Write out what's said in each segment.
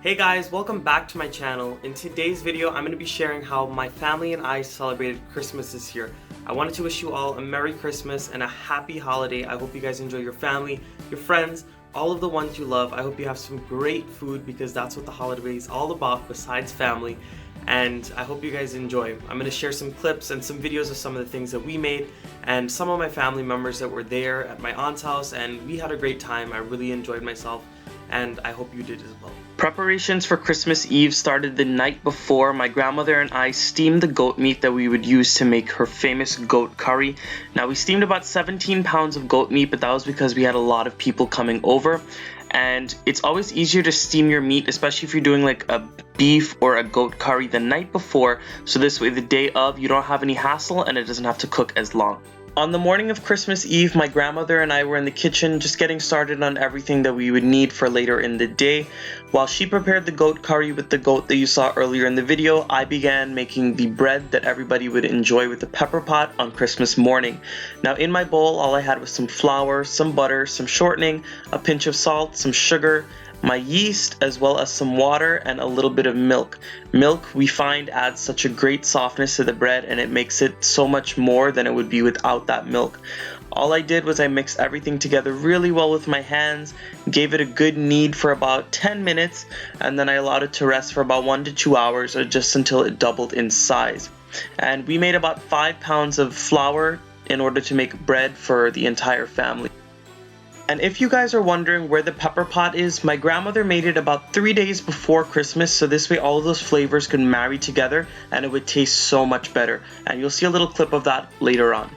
Hey guys, welcome back to my channel. In today's video, I'm going to be sharing how my family and I celebrated Christmas this year. I wanted to wish you all a Merry Christmas and a happy holiday. I hope you guys enjoy your family, your friends, all of the ones you love. I hope you have some great food because that's what the holiday is all about besides family. And I hope you guys enjoy. I'm going to share some clips and some videos of some of the things that we made and some of my family members that were there at my aunt's house, and we had a great time. I really enjoyed myself, and I hope you did as well. Preparations for Christmas Eve started the night before. My grandmother and I steamed the goat meat that we would use to make her famous goat curry. Now, we steamed about 17 pounds of goat meat, but that was because we had a lot of people coming over. And it's always easier to steam your meat, especially if you're doing like a beef or a goat curry the night before. So this way, the day of, you don't have any hassle and it doesn't have to cook as long. On the morning of Christmas Eve, my grandmother and I were in the kitchen just getting started on everything that we would need for later in the day. While she prepared the goat curry with the goat that you saw earlier in the video, I began making the bread that everybody would enjoy with the pepper pot on Christmas morning. Now in my bowl, all I had was some flour, some butter, some shortening, a pinch of salt, some sugar, my yeast, as well as some water and a little bit of milk. Milk, we find, adds such a great softness to the bread, and it makes it so much more than it would be without that milk. All I did was I mixed everything together really well with my hands, gave it a good knead for about 10 minutes, and then I allowed it to rest for about 1 to 2 hours, or just until it doubled in size. And we made about 5 pounds of flour in order to make bread for the entire family. And if you guys are wondering where the pepper pot is, my grandmother made it about 3 days before Christmas, so this way all of those flavors could marry together and it would taste so much better. And you'll see a little clip of that later on.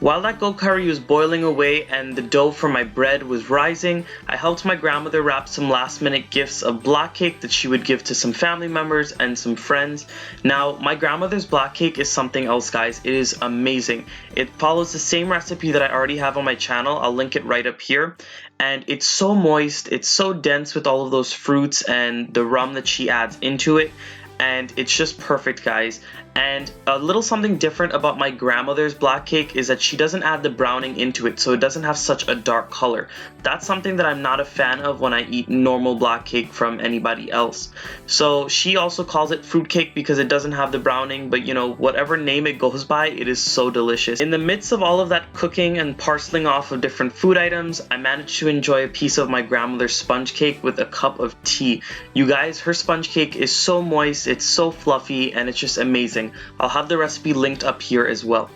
While that goat curry was boiling away and the dough for my bread was rising, I helped my grandmother wrap some last-minute gifts of black cake that she would give to some family members and some friends. Now, my grandmother's black cake is something else, guys. It is amazing. It follows the same recipe that I already have on my channel. I'll link it right up here. And it's so moist, it's so dense with all of those fruits and the rum that she adds into it. And it's just perfect, guys. And a little something different about my grandmother's black cake is that she doesn't add the browning into it, so it doesn't have such a dark color. That's something that I'm not a fan of when I eat normal black cake from anybody else. So she also calls it fruit cake because it doesn't have the browning, but you know, whatever name it goes by, it is so delicious. In the midst of all of that cooking and parceling off of different food items, I managed to enjoy a piece of my grandmother's sponge cake with a cup of tea. You guys, her sponge cake is so moist, it's so fluffy, and it's just amazing. I'll have the recipe linked up here as well.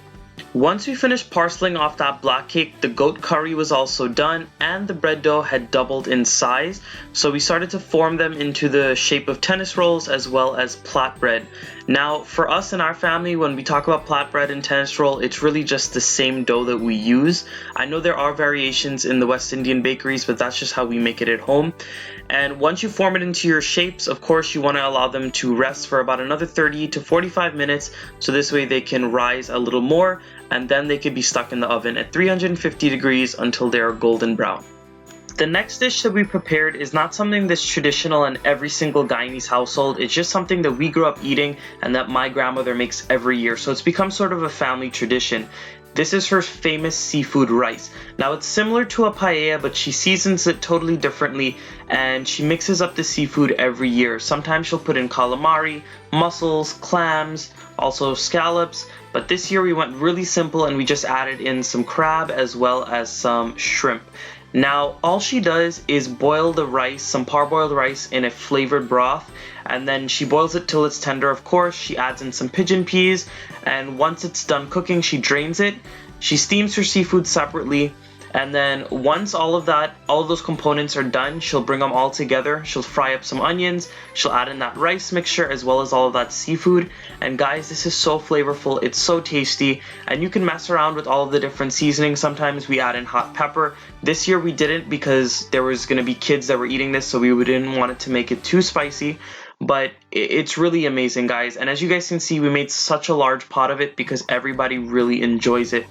Once we finished parceling off that black cake, the goat curry was also done and the bread dough had doubled in size, so we started to form them into the shape of tennis rolls as well as flatbread. Now, for us in our family, when we talk about flatbread and tennis roll, it's really just the same dough that we use. I know there are variations in the West Indian bakeries, but that's just how we make it at home. And once you form it into your shapes, of course, you want to allow them to rest for about another 30 to 45 minutes, so this way they can rise a little more, and then they could be stuck in the oven at 350 degrees until they are golden brown. The next dish that we prepared is not something that's traditional in every single Guyanese household. It's just something that we grew up eating and that my grandmother makes every year, so it's become sort of a family tradition. This is her famous seafood rice. Now, it's similar to a paella, but she seasons it totally differently, and she mixes up the seafood every year. Sometimes she'll put in calamari, mussels, clams, also scallops, but this year we went really simple and we just added in some crab as well as some shrimp. Now, all she does is boil the rice, some parboiled rice, in a flavored broth, and then she boils it till it's tender. Of course, she adds in some pigeon peas, and once it's done cooking, she drains it. She steams her seafood separately, and then once all of those components are done, she'll bring them all together. She'll fry up some onions, she'll add in that rice mixture as well as all of that seafood. And guys, this is so flavorful, it's so tasty, and you can mess around with all of the different seasonings. Sometimes we add in hot pepper. This year we didn't because there was going to be kids that were eating this, so we didn't want it to make it too spicy. But it's really amazing, guys, and as you guys can see, we made such a large pot of it because everybody really enjoys it.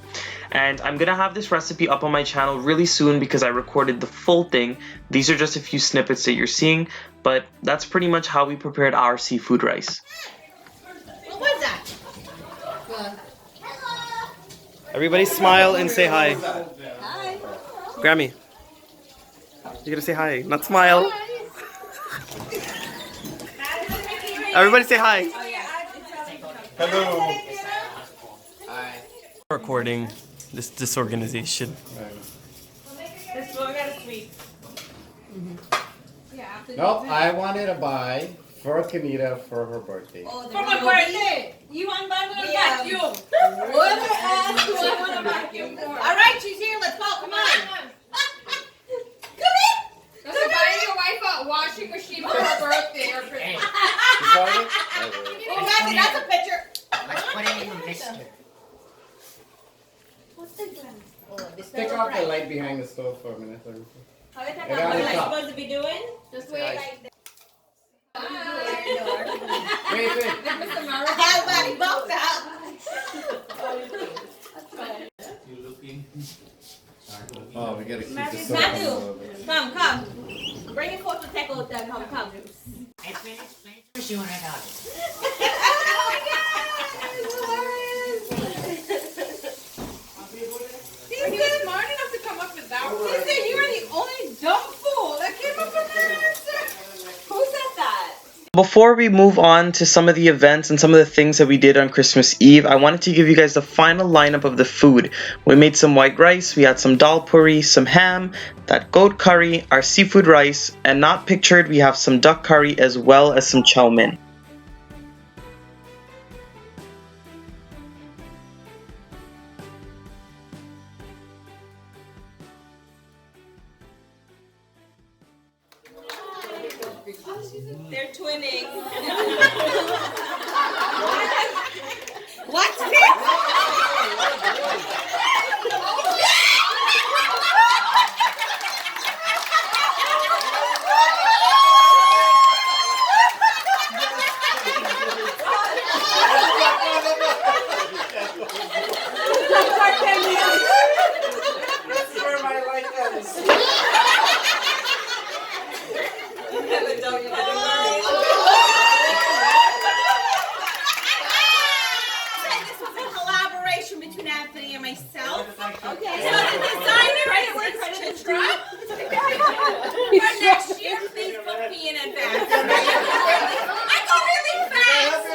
And I'm gonna have this recipe up on my channel really soon because I recorded the full thing. These are just a few snippets that you're seeing, but that's pretty much how we prepared our seafood rice. What was that? Everybody smile and say hi. Hi. Grammy, you're gonna say hi, not smile. Hi. Everybody say hi. Hello. Recording this disorganization. This one got a sweet. Nope, I wanted to buy for Kanita for her birthday. For my birthday. You want to buy me a vacuum? What ass do I want a vacuum for? All right, she's here. Let's go. Come on. Come in. That's like buying your wife a washing machine for her birthday or Christmas. You saw it? Oh, that's a picture. Let's put it in the mixer. Take off the light behind the stove for a minute. What am I supposed to be doing? Just wait like that. Wait. How about he both out? Oh, we gotta keep the soap on a Matthew, little bit. come. Bring your coat to take out that. Come. Hey, finish you $100. He was smart enough to come up with that one. He said you were the only dumb fool that came up with that answer. Who said that? Before we move on to some of the events and some of the things that we did on Christmas Eve, I wanted to give you guys the final lineup of the food. We made some white rice, we had some dal puri, some ham, that goat curry, our seafood rice, and not pictured, we have some duck curry as well as some chow mein. They're twinning. What's this? That's where my light is. This was a collaboration between Anthony and myself. Okay. So the designer is Chitra. For next year, please book me in advance. I go really fast.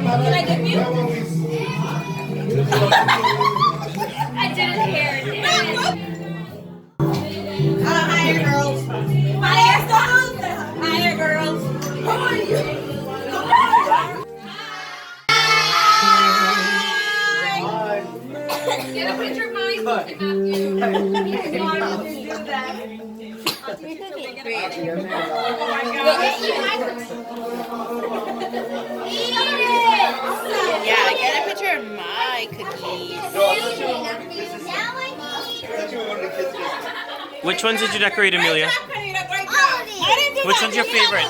Can I give you? I didn't hear it. Hiya, girls. Hiya, girls. Hiya, girls. How are you? Get a picture of mine. Yeah, get a picture of my cookies. Which ones did you decorate, Amelia? Which one's your favorite?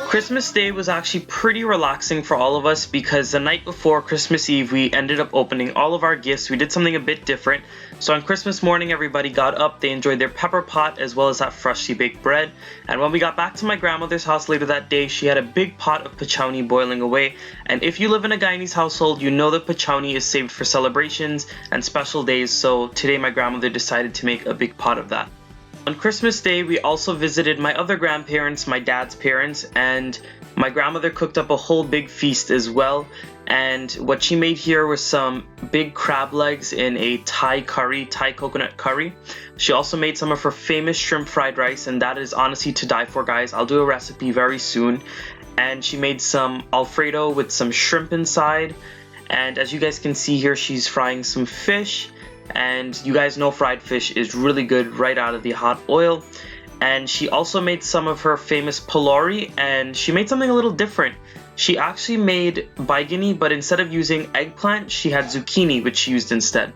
Christmas Day was actually pretty relaxing for all of us because the night before Christmas Eve we ended up opening all of our gifts. We did something a bit different. So on Christmas morning everybody got up, they enjoyed their pepper pot as well as that freshly baked bread. And when we got back to my grandmother's house later that day, she had a big pot of pachowni boiling away. And if you live in a Guyanese household, you know that pachowni is saved for celebrations and special days. So today my grandmother decided to make a big pot of that. On Christmas Day, we also visited my other grandparents, my dad's parents, and my grandmother cooked up a whole big feast as well. And what she made here was some big crab legs in a Thai curry, Thai coconut curry. She also made some of her famous shrimp fried rice, and that is honestly to die for, guys. I'll do a recipe very soon. And she made some Alfredo with some shrimp inside. And as you guys can see here, she's frying some fish. And you guys know fried fish is really good right out of the hot oil. And she also made some of her famous pylori, and she made something a little different. She actually made baigini, but instead of using eggplant, she had zucchini, which she used instead.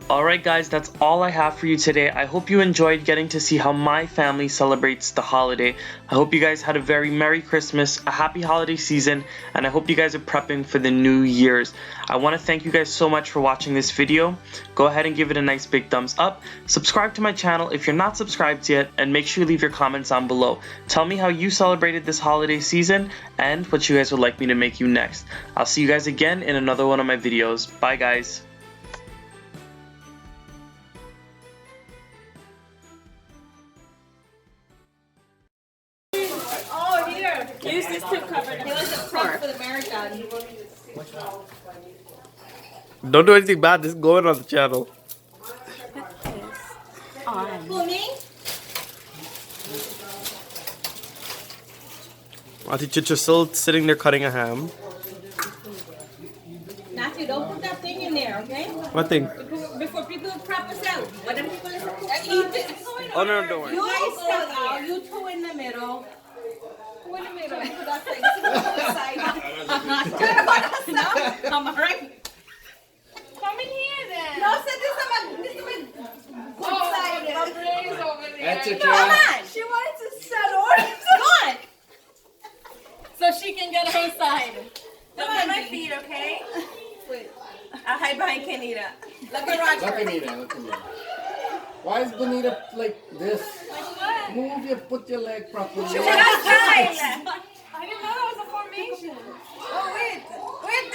Alright guys, that's all I have for you today. I hope you enjoyed getting to see how my family celebrates the holiday. I hope you guys had a very Merry Christmas, a happy holiday season, and I hope you guys are prepping for the New Year's. I want to thank you guys so much for watching this video. Go ahead and give it a nice big thumbs up. Subscribe to my channel if you're not subscribed yet, and make sure you leave your comments down below. Tell me how you celebrated this holiday season and what you guys would like me to make you next. I'll see you guys again in another one of my videos. Bye guys. Use this to cover it. It was a prep for the marathon. Don't do anything bad, this is going on the channel. For me? Auntie Chicha's still sitting there cutting a ham. Matthew, don't put that thing in there, okay? What thing? Before people prep us out. What if people eat it? Oh no, don't worry. You guys step out. You two in the middle. Who in the middle? Put that thing to the side. I'm alright. Come in here then. No, so this is my good side. Gabriel's over there. That's it, Come Joe. on. She wanted to settle. Go on. So she can get her side. Look at my feet, okay? I'll hide behind Kenita. Look at Roger. Look at me now, look at me. Why is Bonita like this? Move your, put your leg properly. Outside. I didn't know that was a formation. Oh, wait. Wait.